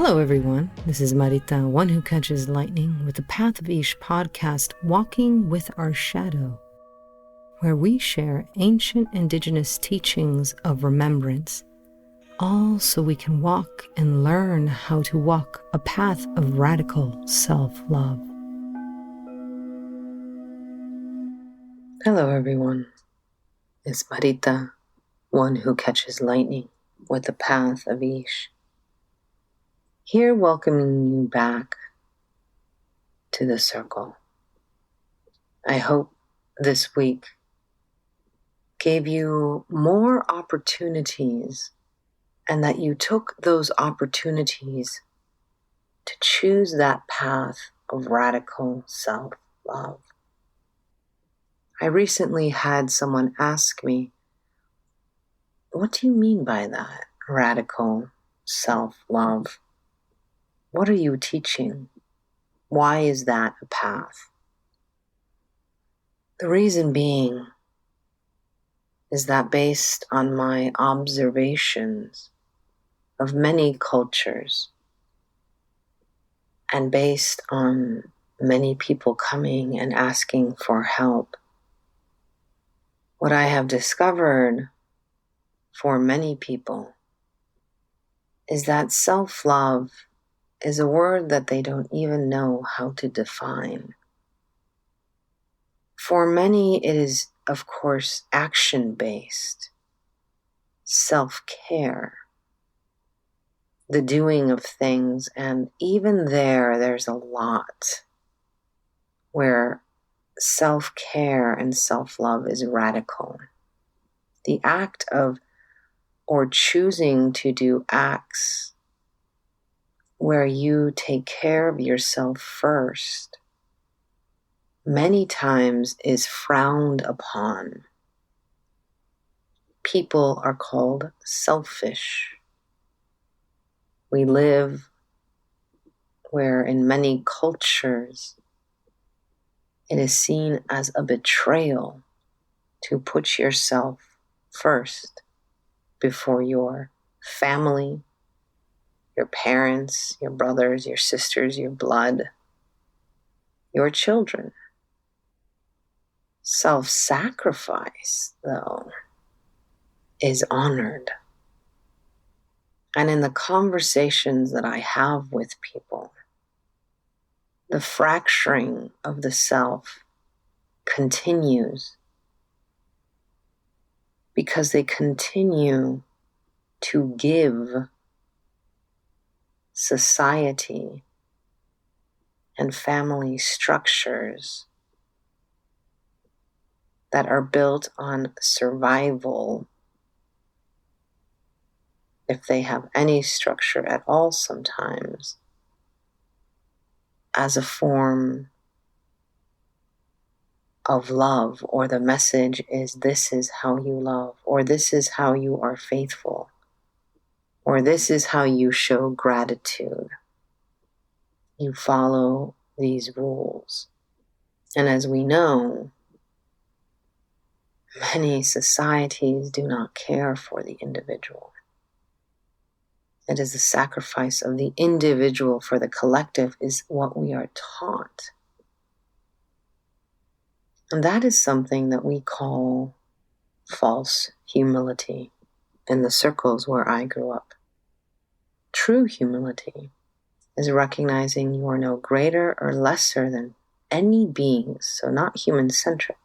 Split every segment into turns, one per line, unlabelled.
Hello everyone, this is Marita, one who catches lightning, with the Path of Ish podcast, Walking with Our Shadow, where we share ancient indigenous teachings of remembrance, all so we can walk and learn how to walk a path of radical self-love. Hello everyone, it's Marita, one who catches lightning, with the Path of Ish. Here welcoming you back to the circle. I hope this week gave you more opportunities and that you took those opportunities to choose that path of radical self-love. I recently had someone ask me, what do you mean by that, radical self-love? What are you teaching? Why is that a path? The reason being is that based on my observations of many cultures and based on many people coming and asking for help, what I have discovered for many people is that self-love is a word that they don't even know how to define. For many, it is, of course, action-based, self-care, the doing of things, and even there's a lot where self-care and self-love is radical. The act of or choosing to do acts where you take care of yourself first many times is frowned upon. People are called selfish. We live where in many cultures it is seen as a betrayal to put yourself first before your family, your parents, your brothers, your sisters, your blood, your children. Self-sacrifice, though, is honored. And in the conversations that I have with people, the fracturing of the self continues because they continue to give society and family structures that are built on survival, if they have any structure at all sometimes, as a form of love, or the message is this is how you love, or this is how you are faithful, or this is how you show gratitude. You follow these rules. And as we know, many societies do not care for the individual. It is the sacrifice of the individual for the collective is what we are taught. And that is something that we call false humility in the circles where I grew up. True humility is recognizing you are no greater or lesser than any beings, so not human-centric.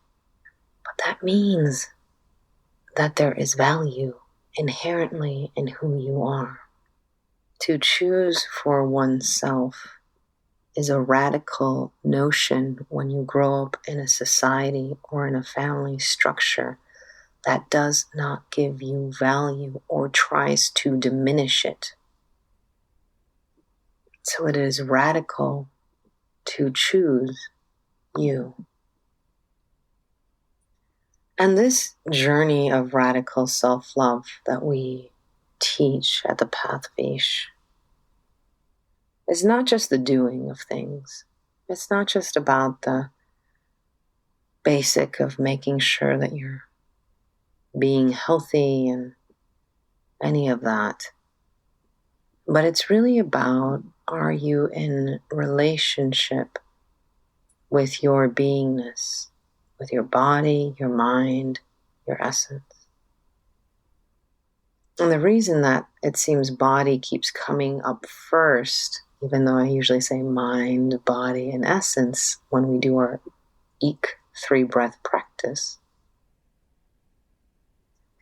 But that means that there is value inherently in who you are. To choose for oneself is a radical notion when you grow up in a society or in a family structure that does not give you value or tries to diminish it. So it is radical to choose you. And this journey of radical self-love that we teach at the Path of Ish is not just the doing of things. It's not just about the basic of making sure that you're being healthy and any of that. But it's really about, are you in relationship with your beingness, with your body, your mind, your essence? And the reason that it seems body keeps coming up first, even though I usually say mind, body, and essence when we do our Eek 3-breath practice,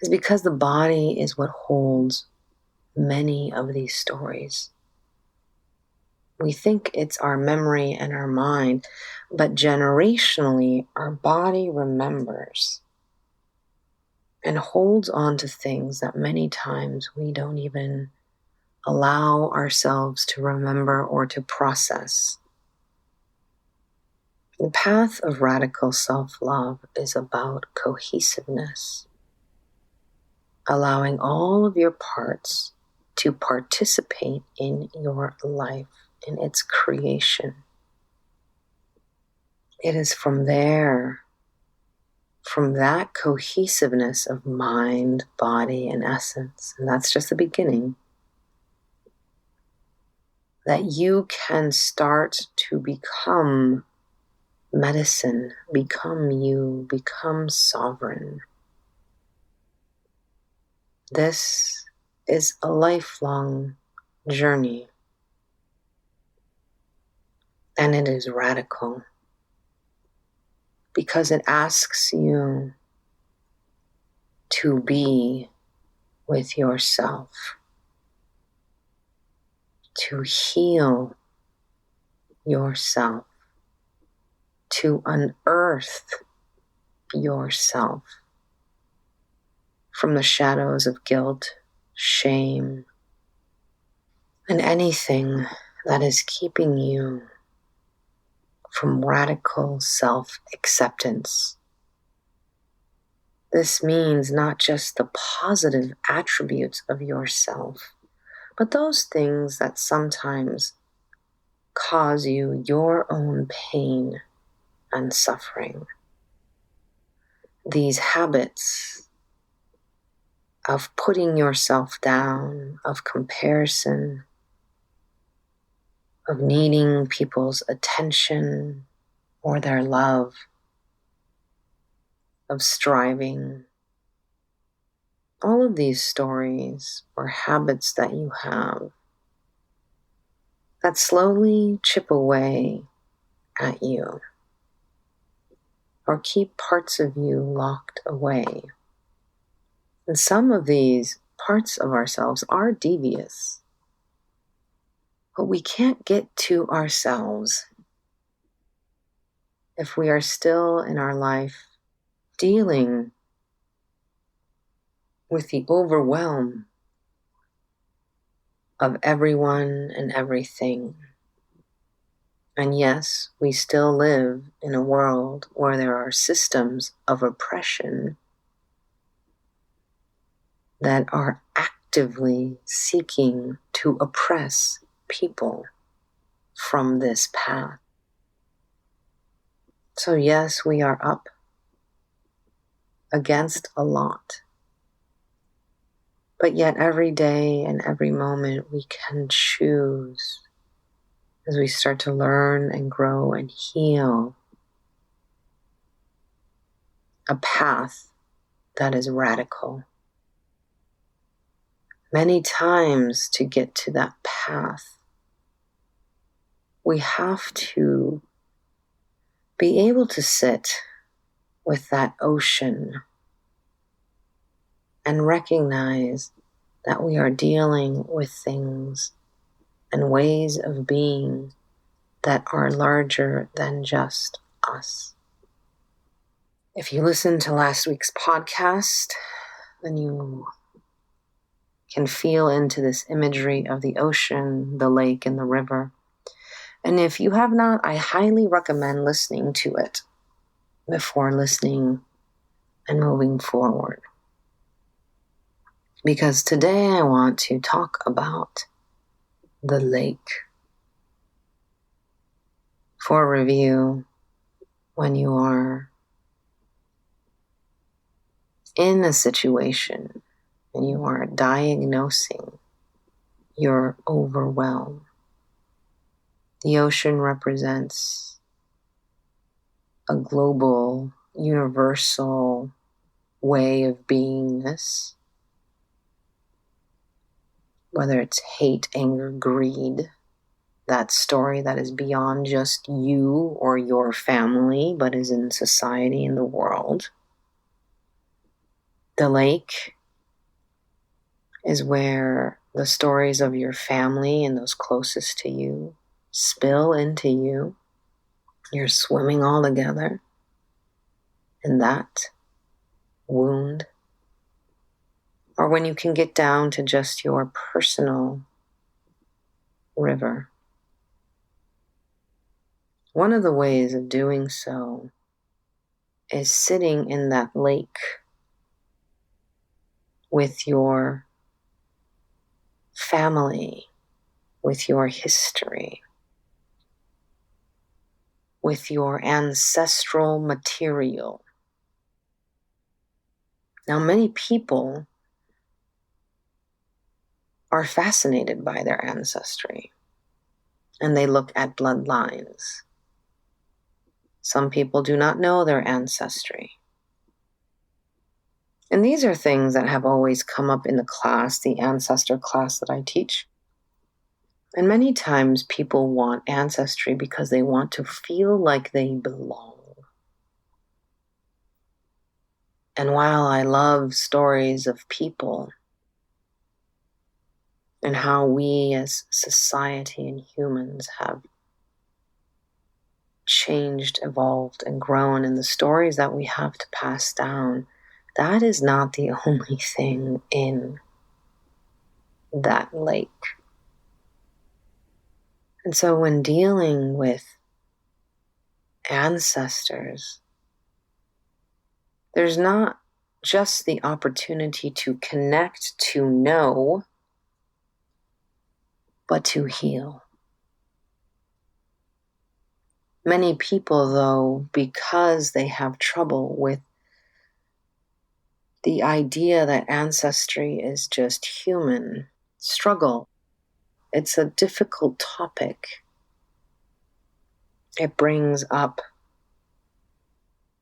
is because the body is what holds many of these stories. We think it's our memory and our mind, but generationally, our body remembers and holds on to things that many times we don't even allow ourselves to remember or to process. The path of radical self-love is about cohesiveness, allowing all of your parts to participate in your life, in its creation. It is from there, from that cohesiveness of mind, body, and essence, and that's just the beginning, that you can start to become medicine, become you, become sovereign. This is a lifelong journey, and it is radical because it asks you to be with yourself, to heal yourself, to unearth yourself from the shadows of guilt, shame, and anything that is keeping you from radical self-acceptance. This means not just the positive attributes of yourself, but those things that sometimes cause you your own pain and suffering. These habits of putting yourself down, of comparison, of needing people's attention or their love, of striving. All of these stories or habits that you have that slowly chip away at you or keep parts of you locked away. And some of these parts of ourselves are devious, but we can't get to ourselves if we are still in our life dealing with the overwhelm of everyone and everything. And yes, we still live in a world where there are systems of oppression that are actively seeking to oppress people from this path. So yes, we are up against a lot. But yet every day and every moment we can choose, as we start to learn and grow and heal, a path that is radical. Many times to get to that path, we have to be able to sit with that ocean and recognize that we are dealing with things and ways of being that are larger than just us. If you listened to last week's podcast, then you can feel into this imagery of the ocean, the lake, and the river. And if you have not, I highly recommend listening to it before listening and moving forward. Because today I want to talk about the lake. For review, when you are in a situation and you are diagnosing your overwhelm. The ocean represents a global, universal way of beingness, whether it's hate, anger, greed, that story that is beyond just you or your family, but is in society and the world. The lake is where the stories of your family and those closest to you spill into you. You're swimming all together in that wound. Or when you can get down to just your personal river. One of the ways of doing so is sitting in that lake with your family, with your history, with your ancestral material. Now, many people are fascinated by their ancestry, and they look at bloodlines. Some people do not know their ancestry. And these are things that have always come up in the class, the ancestor class that I teach. And many times people want ancestry because they want to feel like they belong. And while I love stories of people and how we as society and humans have changed, evolved, and grown, and the stories that we have to pass down, that is not the only thing in that lake. And so when dealing with ancestors, there's not just the opportunity to connect, to know, but to heal. Many people, though, because they have trouble with the idea that ancestry is just human, struggle. It's a difficult topic. It brings up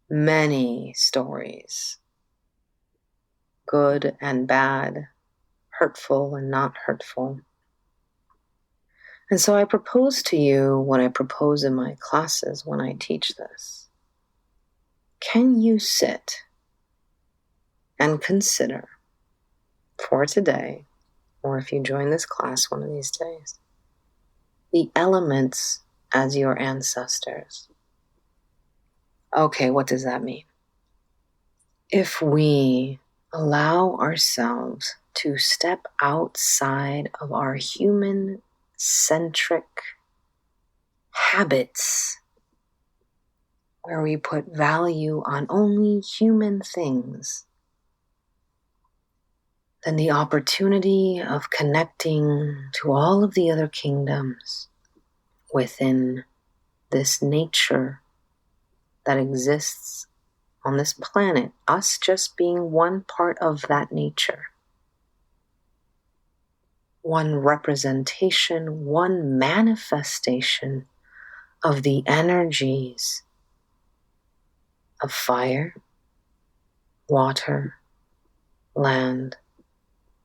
many stories, good and bad, hurtful and not hurtful. And so I propose to you what I propose in my classes when I teach this. Can you sit and consider for today, or if you join this class one of these days, the elements as your ancestors? Okay, what does that mean? If we allow ourselves to step outside of our human centric habits, where we put value on only human things, then the opportunity of connecting to all of the other kingdoms within this nature that exists on this planet, us just being one part of that nature, one representation, one manifestation of the energies of fire, water, land,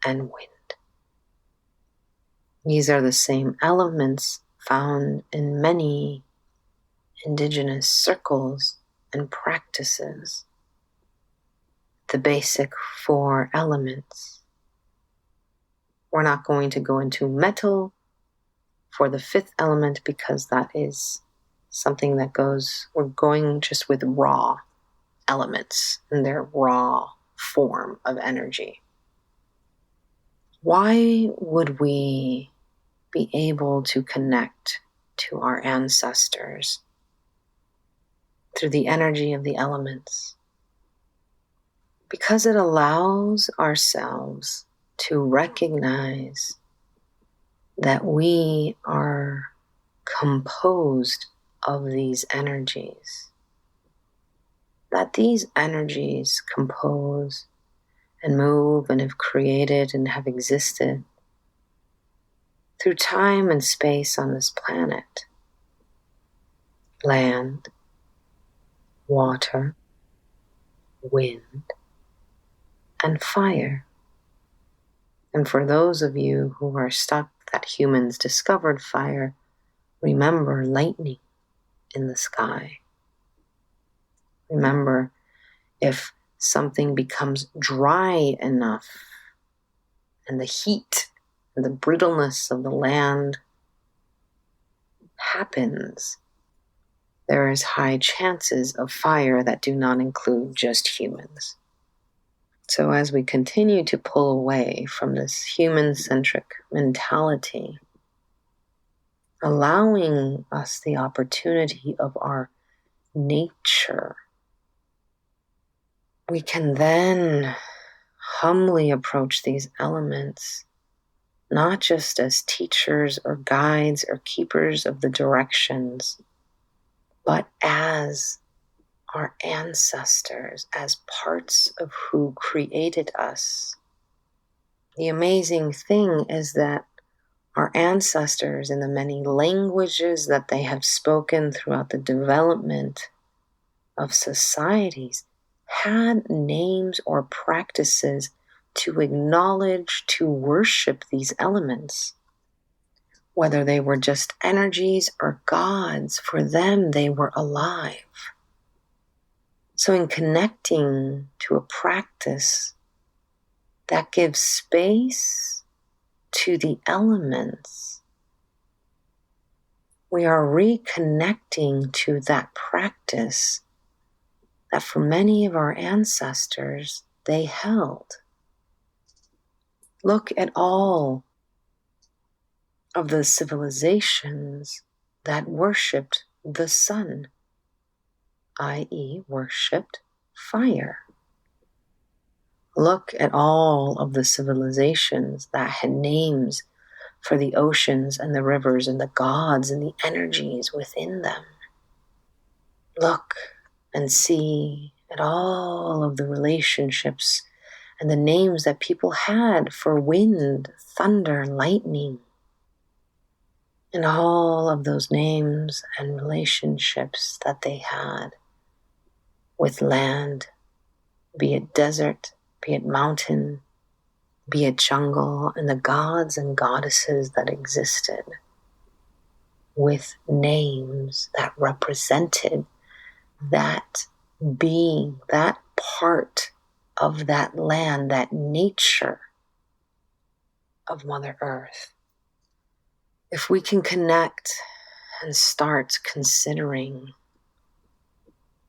and wind. These are the same elements found in many indigenous circles and practices. The basic 4 elements. We're not going to go into metal for the 5th element because that is something that we're going just with raw elements in their raw form of energy. Why would we be able to connect to our ancestors through the energy of the elements? Because it allows ourselves to recognize that we are composed of these energies, that these energies compose and move and have created and have existed through time and space on this planet. Land, water, wind, and fire. And for those of you who are stuck that humans discovered fire, remember lightning in the sky. Remember, if something becomes dry enough and the heat and the brittleness of the land happens, there is high chances of fire that do not include just humans. So as we continue to pull away from this human-centric mentality, allowing us the opportunity of our nature, we can then humbly approach these elements, not just as teachers or guides or keepers of the directions, but as our ancestors, as parts of who created us. The amazing thing is that our ancestors, in the many languages that they have spoken throughout the development of societies, had names or practices to acknowledge, to worship these elements. Whether they were just energies or gods, for them they were alive. So in connecting to a practice that gives space to the elements, we are reconnecting to that practice that for many of our ancestors they held. Look at all of the civilizations that worshipped the sun, i.e., worshipped fire. Look at all of the civilizations that had names for the oceans and the rivers and the gods and the energies within them. Look and see at all of the relationships and the names that people had for wind, thunder, lightning, and all of those names and relationships that they had with land, be it desert, be it mountain, be it jungle, and the gods and goddesses that existed with names that represented that being, that part of that land, that nature of Mother Earth. If we can connect and start considering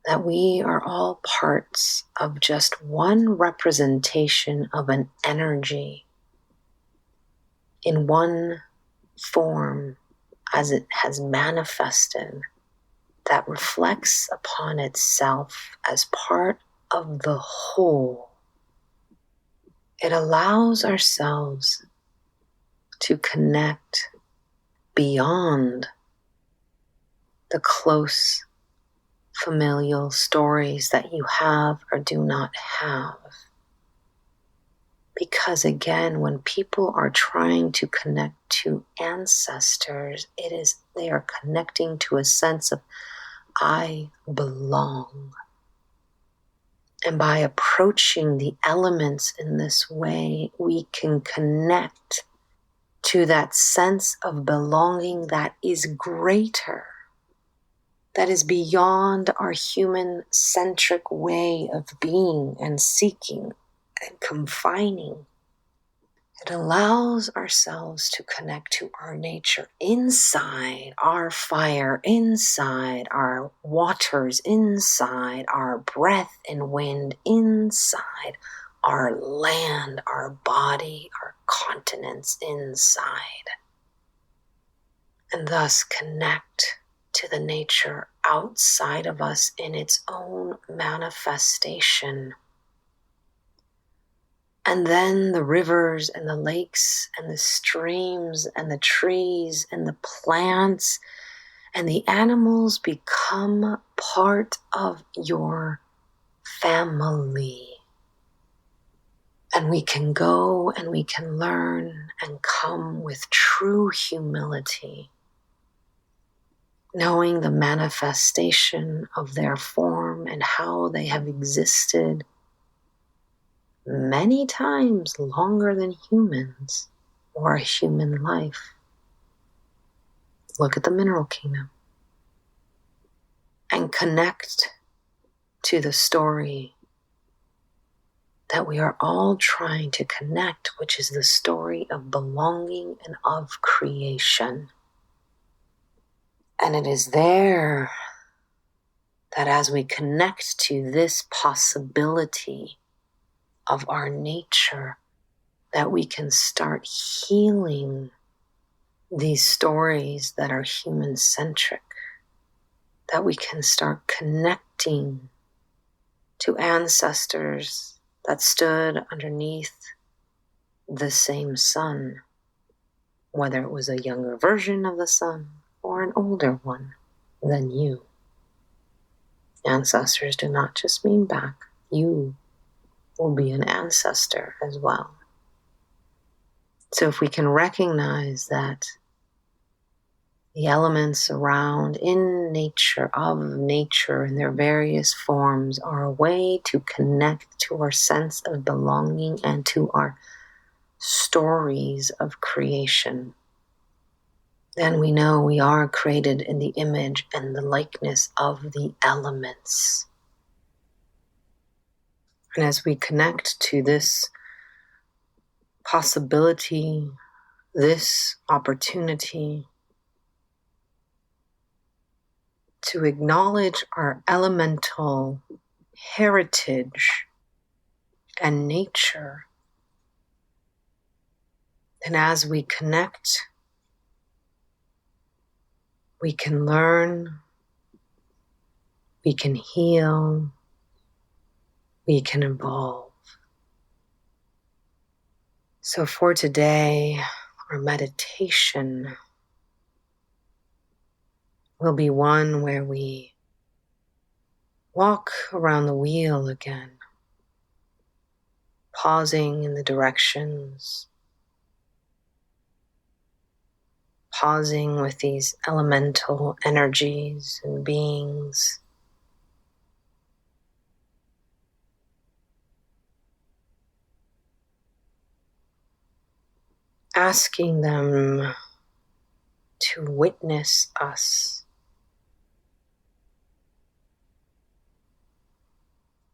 that we are all parts of just one representation of an energy in one form as it has manifested, that reflects upon itself as part of the whole, it allows ourselves to connect beyond the close familial stories that you have or do not have. Because again, when people are trying to connect to ancestors, they are connecting to a sense of I belong. And by approaching the elements in this way, we can connect to that sense of belonging that is greater, that is beyond our human-centric way of being and seeking and confining. It allows ourselves to connect to our nature inside, our fire inside, our waters inside, our breath and wind inside, our land, our body, our continents inside. And thus connect to the nature outside of us in its own manifestation. And then the rivers and the lakes and the streams and the trees and the plants and the animals become part of your family. And we can go and we can learn and come with true humility, knowing the manifestation of their form and how they have existed many times longer than humans or a human life. Look at the mineral kingdom and connect to the story that we are all trying to connect, which is the story of belonging and of creation. And it is there that as we connect to this possibility of our nature, that we can start healing these stories that are human-centric, that we can start connecting to ancestors that stood underneath the same sun, whether it was a younger version of the sun or an older one than you. Ancestors do not just mean back. You will be an ancestor as well. So if we can recognize that the elements around in nature, of nature, in their various forms are a way to connect to our sense of belonging and to our stories of creation, then we know we are created in the image and the likeness of the elements. And as we connect to this possibility, this opportunity, to acknowledge our elemental heritage and nature. And as we connect, we can learn, we can heal, we can evolve. So for today, our meditation will be one where we walk around the wheel again, pausing in the directions, pausing with these elemental energies and beings, asking them to witness us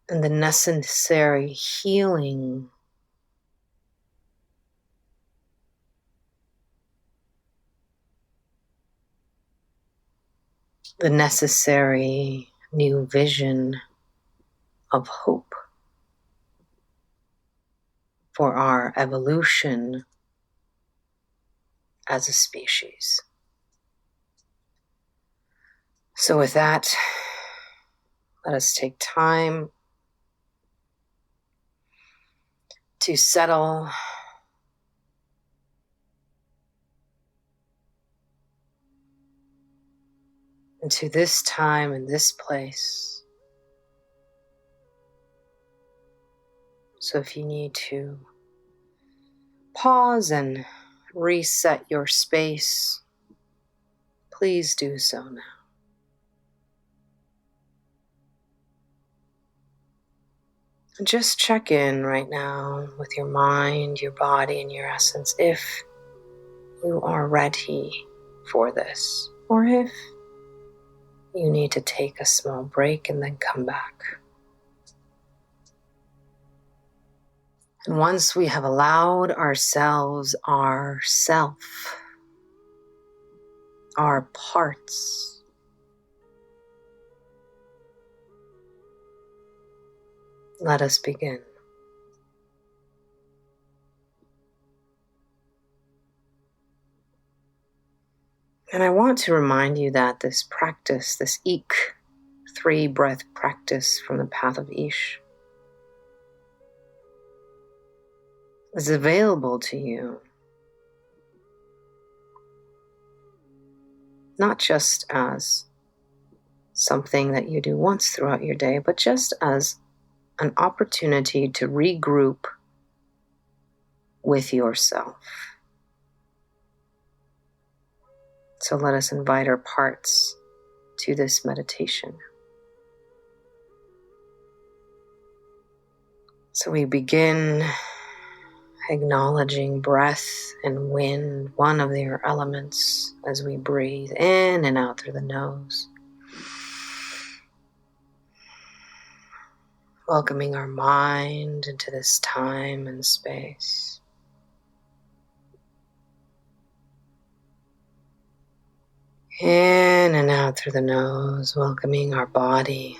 and the necessary healing the necessary new vision of hope for our evolution as a species. So with that, let us take time to settle into this time and this place. So if you need to pause and reset your space, please do so now. Just check in right now with your mind, your body, and your essence if you are ready for this, or if you need to take a small break and then come back. And once we have allowed ourselves our self, our parts, let us begin. And I want to remind you that this practice, this Ik, 3-breath practice from the path of Ish, is available to you not just as something that you do once throughout your day, but just as an opportunity to regroup with yourself. So let us invite our parts to this meditation. So we begin acknowledging breath and wind, one of their elements, as we breathe in and out through the nose. Welcoming our mind into this time and space. In and out through the nose, welcoming our body,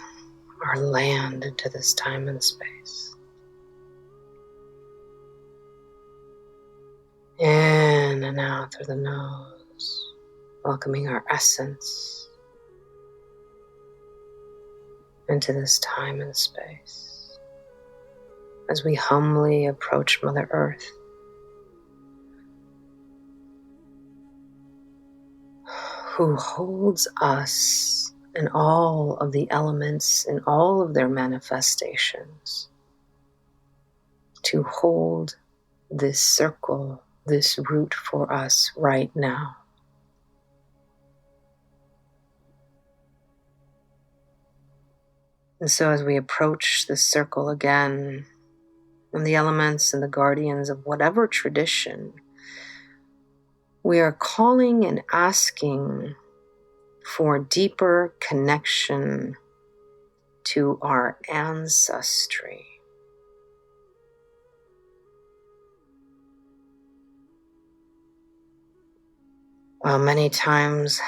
our land into this time and space. In and out through the nose, welcoming our essence into this time and space. As we humbly approach Mother Earth, who holds us and all of the elements in all of their manifestations, to hold this circle, this root for us right now. And so as we approach this circle again, and the elements and the guardians of whatever tradition, we are calling and asking for deeper connection to our ancestry. While many times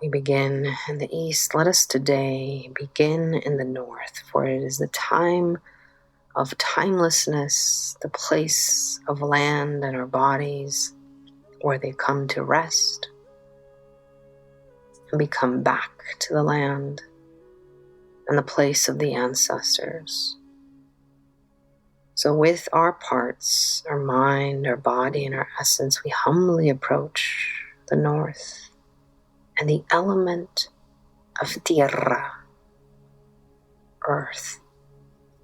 we begin in the east, let us today begin in the north, for it is the time of timelessness, the place of land and our bodies where they come to rest and become back to the land and the place of the ancestors. So with our parts, our mind, our body, and our essence, we humbly approach the north and the element of tierra, earth,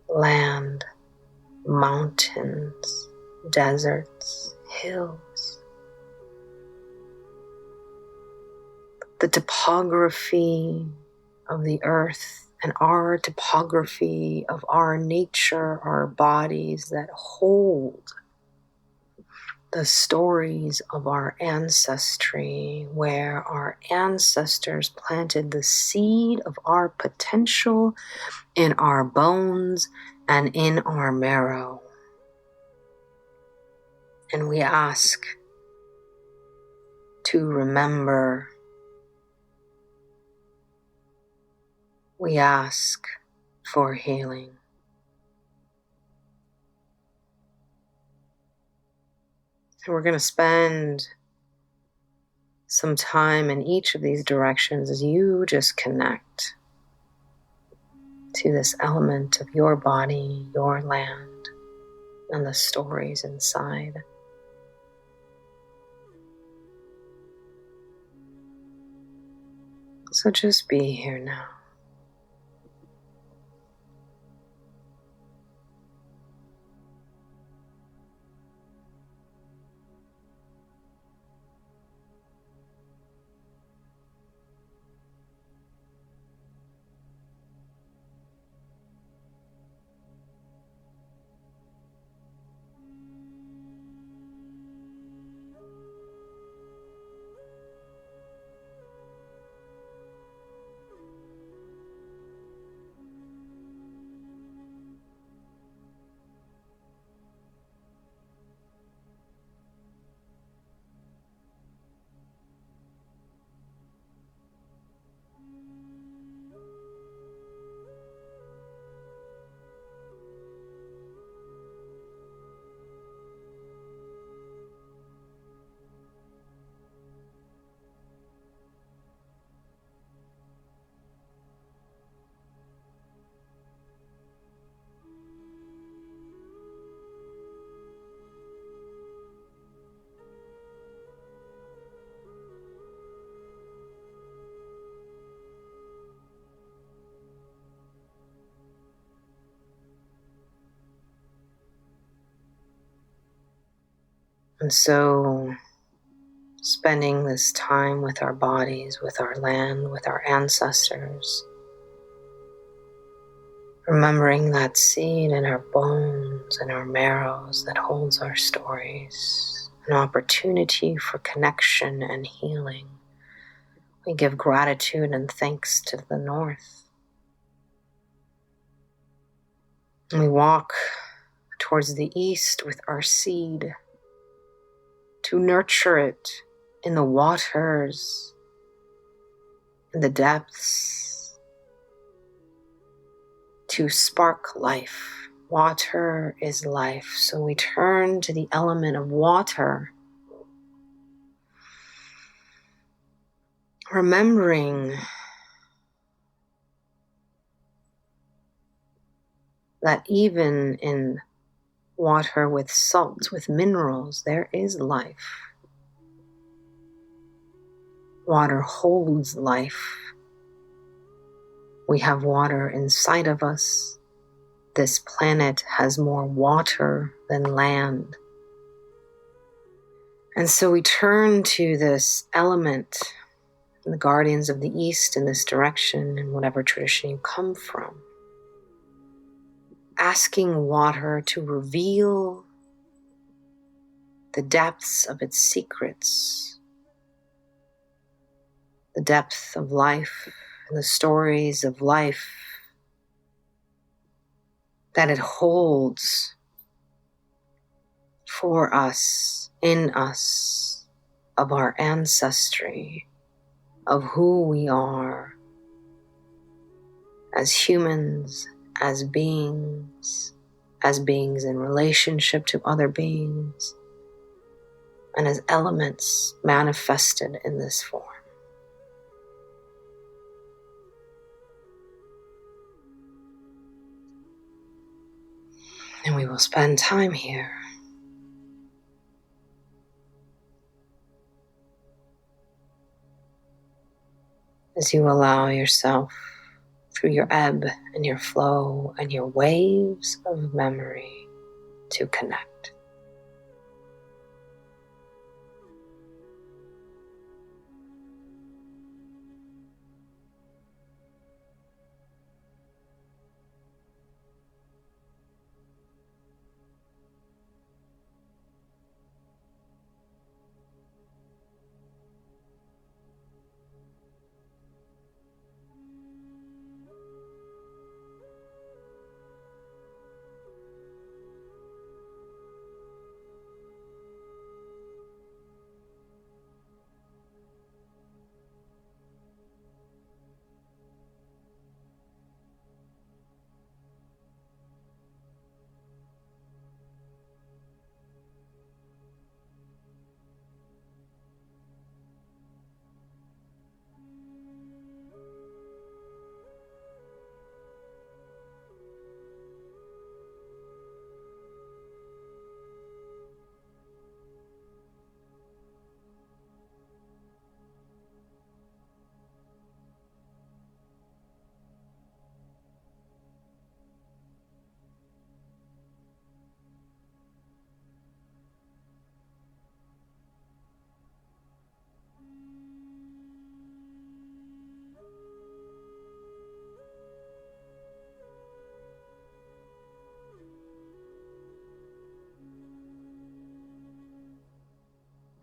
land, mountains, deserts, hills. The topography of the earth and our topography of our nature, our bodies that hold the stories of our ancestry, where our ancestors planted the seed of our potential in our bones and in our marrow. And we ask to remember. We ask for healing. And we're going to spend some time in each of these directions as you just connect to this element of your body, your land, and the stories inside. So just be here now. And so spending this time with our bodies, with our land, with our ancestors, remembering that seed in our bones and our marrows that holds our stories, an opportunity for connection and healing. We give gratitude and thanks to the north. And we walk towards the east with our seed to nurture it in the waters, in the depths, to spark life. Water is life, so we turn to the element of water, remembering that even in water with salt, with minerals, there is life. Water holds life. We have water inside of us. This planet has more water than land. And so we turn to this element, the guardians of the East in this direction, in whatever tradition you come from, asking water to reveal the depths of its secrets, the depth of life and the stories of life that it holds for us, in us, of our ancestry, of who we are as humans, as beings in relationship to other beings, and as elements manifested in this form. And we will spend time here as you allow yourself through your ebb and your flow and your waves of memory to connect.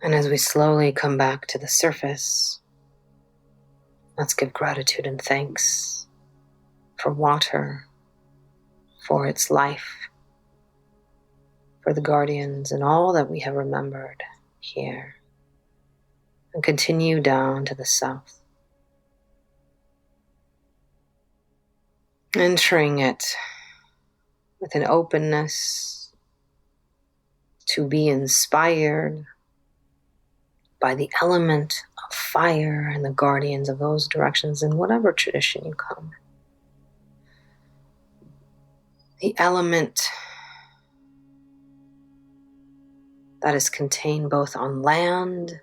And as we slowly come back to the surface, let's give gratitude and thanks for water, for its life, for the guardians and all that we have remembered here. And continue down to the south, entering it with an openness to be inspired by the element of fire and the guardians of those directions in whatever tradition you come. The element that is contained both on land.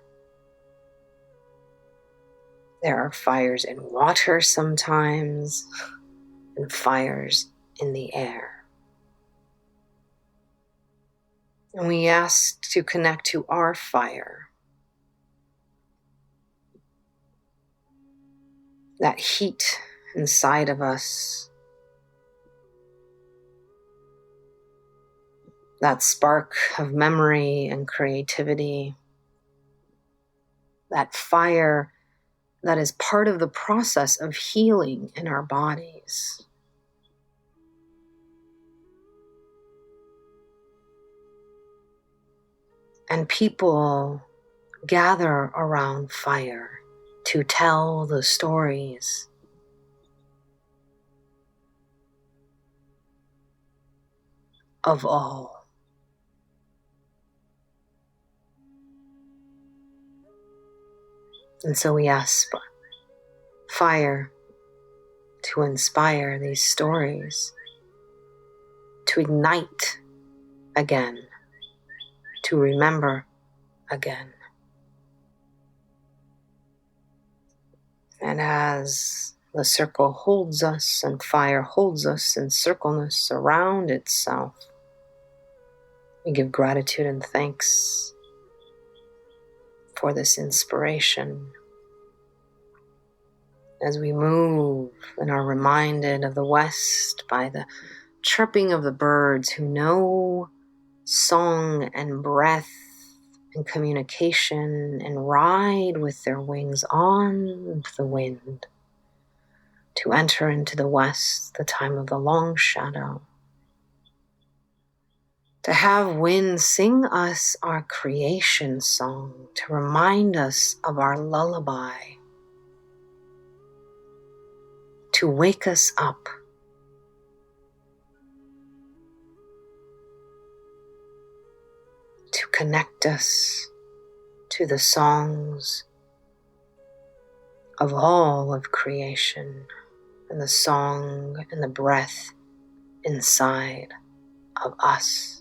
There are fires in water sometimes, and fires in the air. And we ask to connect to our fire, that heat inside of us, that spark of memory and creativity, that fire that is part of the process of healing in our bodies. And people gather around fire to tell the stories of all. And so we ask fire to inspire these stories, to ignite again, to remember again. And as the circle holds us and fire holds us in circleness around itself, we give gratitude and thanks for this inspiration. As we move and are reminded of the West by the chirping of the birds who know song and breath and communication and ride with their wings on the wind to enter into the West, the time of the long shadow. To have wind sing us our creation song, to remind us of our lullaby, to wake us up, to connect us to the songs of all of creation and the song and the breath inside of us.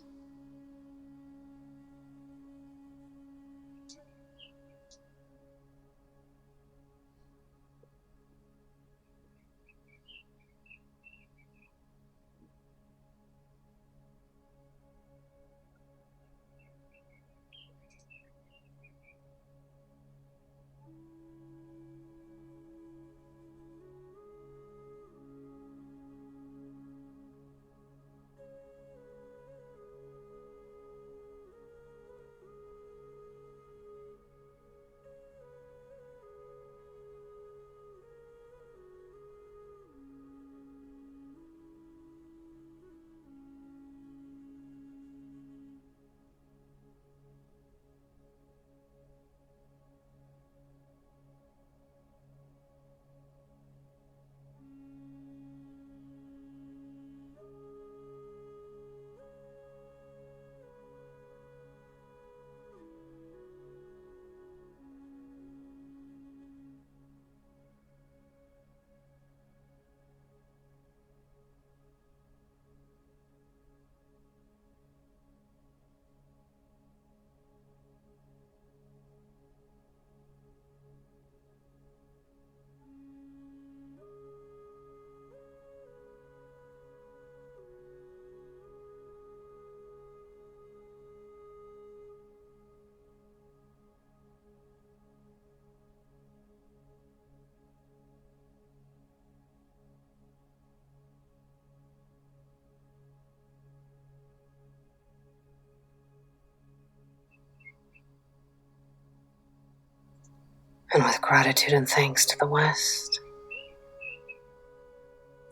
And with gratitude and thanks to the West,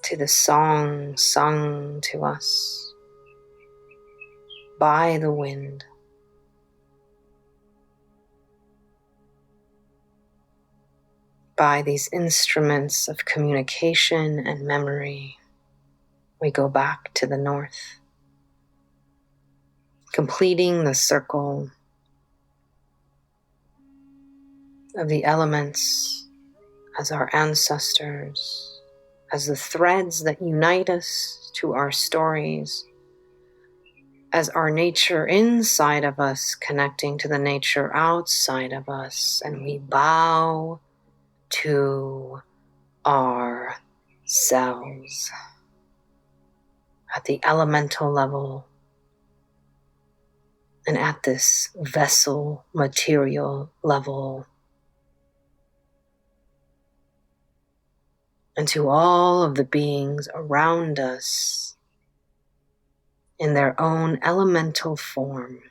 to the song sung to us by the wind, by these instruments of communication and memory, we go back to the north, completing the circle of the elements as our ancestors, as the threads that unite us to our stories, as our nature inside of us connecting to the nature outside of us, and we bow to ourselves at the elemental level and at this vessel material level. and to all of the beings around us in their own elemental form.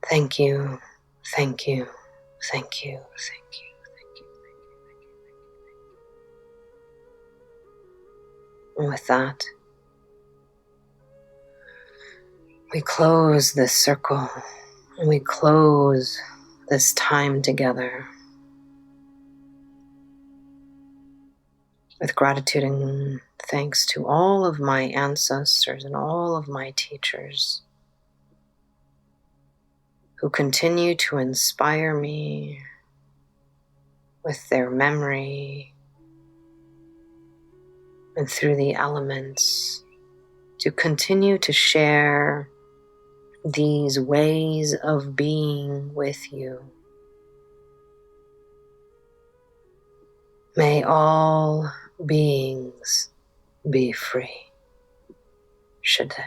Thank you, thank you, thank you, thank you, thank you. And with that, we close this circle and we close this time together with gratitude and thanks to all of my ancestors and all of my teachers who continue to inspire me with their memory and through the elements to continue to share these ways of being with you. May all beings be free, should they.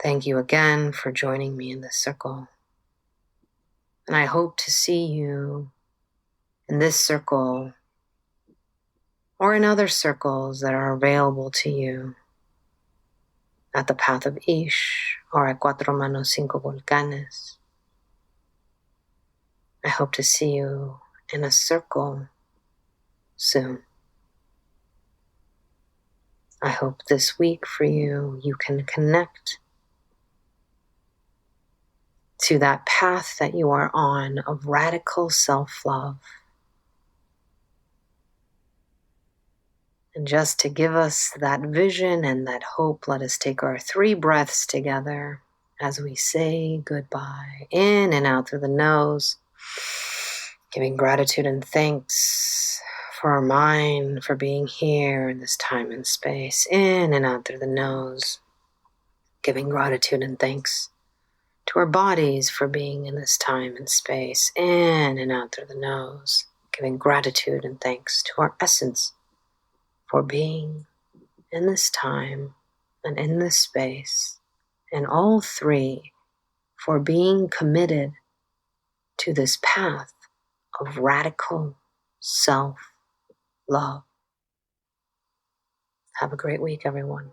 Thank you again for joining me in this circle. And I hope to see you in this circle or in other circles that are available to you at the Path of Ish or at Cuatro Manos Cinco Volcanes. I hope to see you in a circle soon. I hope this week for you, you can connect to that path that you are on of radical self-love. And just to give us that vision and that hope, let us take our 3 breaths together as we say goodbye. In and out through the nose, giving gratitude and thanks for our mind for being here in this time and space. In and out through the nose, giving gratitude and thanks to our bodies for being in this time and space. In and out through the nose, giving gratitude and thanks to our essence for being in this time and in this space. And all 3 for being committed to this path of radical self-love. Have a great week, everyone.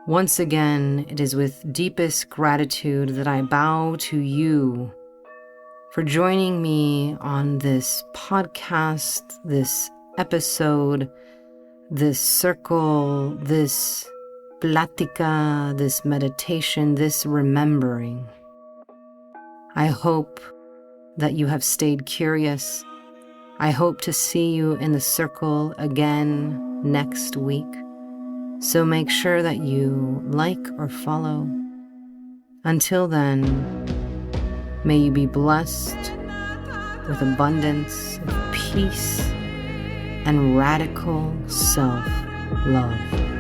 Once again, it is with deepest gratitude that I bow to you for joining me on this podcast, this episode, this circle, this plática, this meditation, this remembering. I hope that you have stayed curious. I hope to see you in the circle again next week. So make sure that you like or follow. Until then, may you be blessed with abundance of peace and radical self-love.